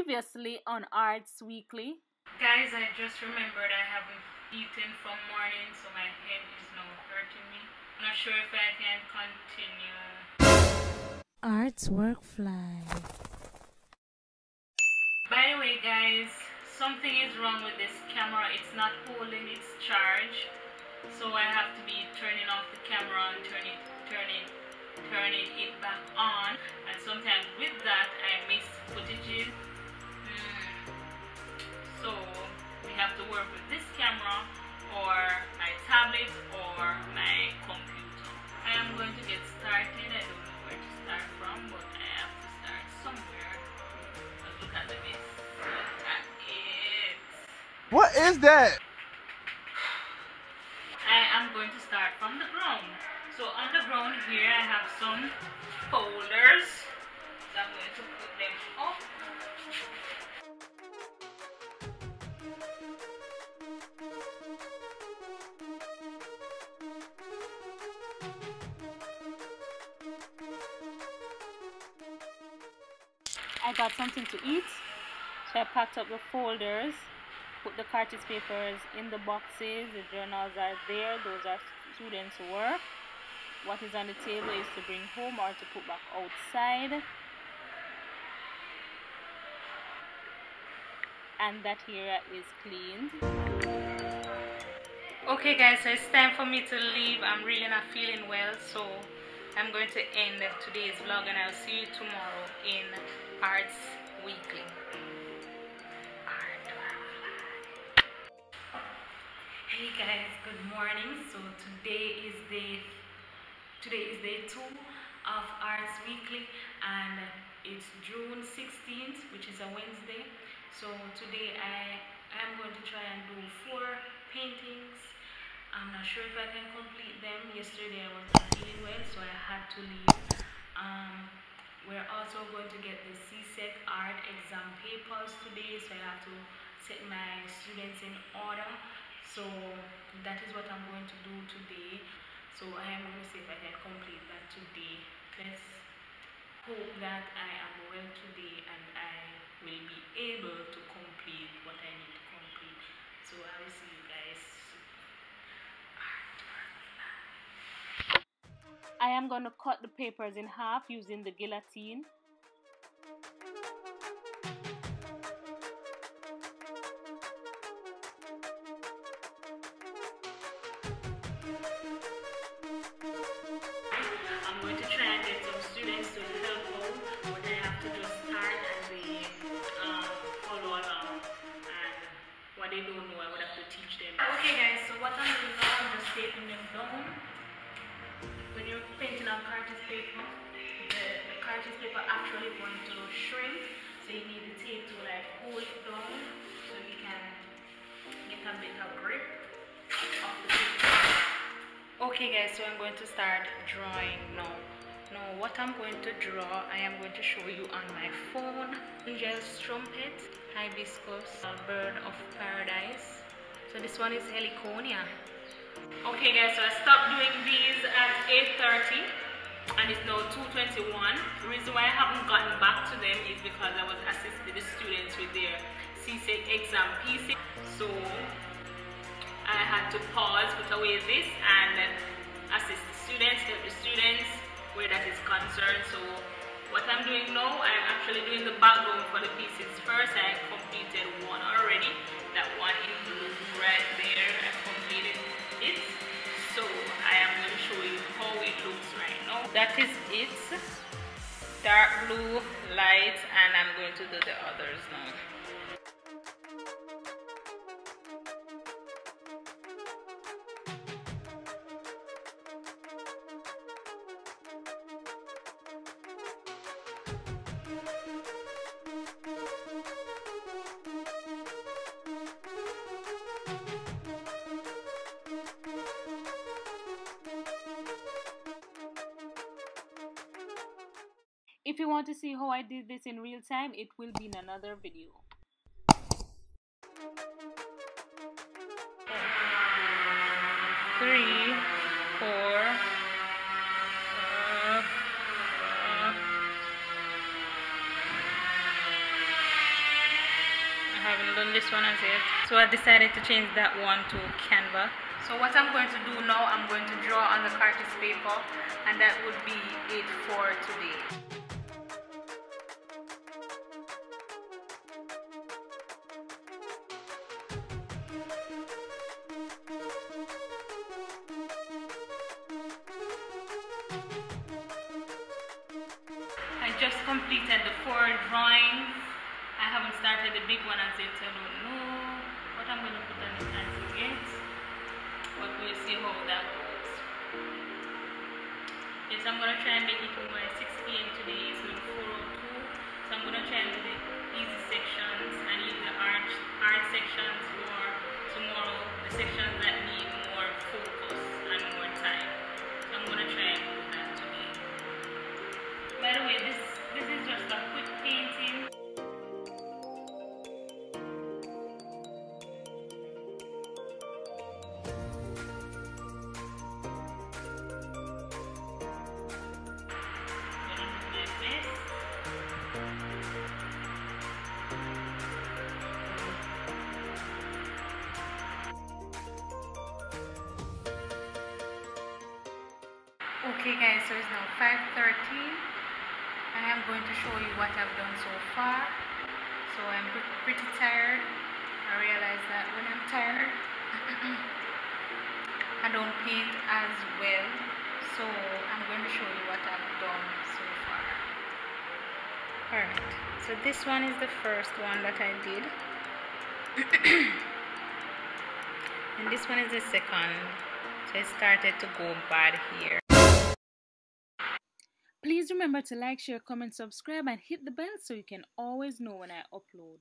Previously on Arts Weekly. Guys, I just remembered I haven't eaten from morning, so my head is now hurting me. I'm not sure if I can continue. Arts Workfly. By the way, guys, something is wrong with this camera. It's not holding its charge, so I have to be turning off the camera and turning it back on. And sometimes with that, I miss footages. So we have to work with this camera or my tablet or my computer. I am going to get started. I don't know where to start from, but I have to start somewhere. Let's look at this. Look at it. What is that? I am going to start from the ground. So on the ground here I have some folders. So I'm going to put them up. I got something to eat, so I packed up the folders, put the cartridge papers in the boxes. The journals are there. Those are students' work. What is on the table is to bring home or to put back outside. And that here is cleaned. Okay guys, so it's time for me to leave. I'm really not feeling well, so I'm going to end today's vlog and I'll see you tomorrow in Arts Weekly. Hey guys, good morning. So today is day 2 of Arts Weekly and it's June 16th, which is a Wednesday. So today I am going to try and do 4 paintings. I'm not sure if I can complete them. Yesterday I was not feeling well, so I had to leave. We're also going to get the CSEC art exam papers today, so I have to set my students in order. So that is what I'm going to do today. So I am going to see if I can complete that today. Let's hope that I am well today and I will be able to complete what I need to complete. So I will see you guys soon. I am going to cut the papers in half using the guillotine. I'm going to try and get some students to help out, but I have to just start and they follow along, and what they don't know I would have to teach them. Okay guys, so what I'm doing now, I'm just taping them down. When you're painting on cartridge paper, the cartridge paper actually going to shrink, so you need the tape to like hold it down so you can get a better grip of the paper. Okay guys, so I'm going to start drawing now. Now what I'm going to draw, I am going to show you on my phone. Angel's trumpet, hibiscus, a bird of paradise. So this one is heliconia. Okay guys, so I stopped doing these at 8:30 and it's now 2:21. The reason why I haven't gotten back to them is because I was assisting the students with their CSEC exam pieces. So I had to pause, put away this and assist the students, help the students where that is concerned. So what I'm doing now, I'm actually doing the background for the pieces first. I completed one already, that one in blue right there. I completed it. So I am going to show you how it looks right now. That is it. Dark blue, light, and I'm going to do the others now. If you want to see how I did this in real time, it will be in another video. Three, 4, haven't done this one as yet. So I decided to change that one to Canva. So what I'm going to do now, I'm going to draw on the Carte's paper, and that would be it for today. I just completed the 4 drawings. I haven't started the big one as yet, so I don't know what I'm going to put on it as yet. But we'll see how that goes. Yes, I'm going to try and make it over 6 p.m. today. It's 4:02. So I'm going to try and do the easy sections and leave the hard sections for tomorrow. The sections that need more focus and more time. So I'm going to try and do that today. By the way, this is just a quick painting. Okay guys, so it's now 5:30. I am going to show you what I've done so far. So I'm pretty tired. I realize that when I'm tired I don't paint as well. So I'm going to show you what I've done so far. Alright, so this one is the first one that I did. And this one is the second. So it started to go bad here. Please remember to like, share, comment, subscribe, and hit the bell so you can always know when I upload.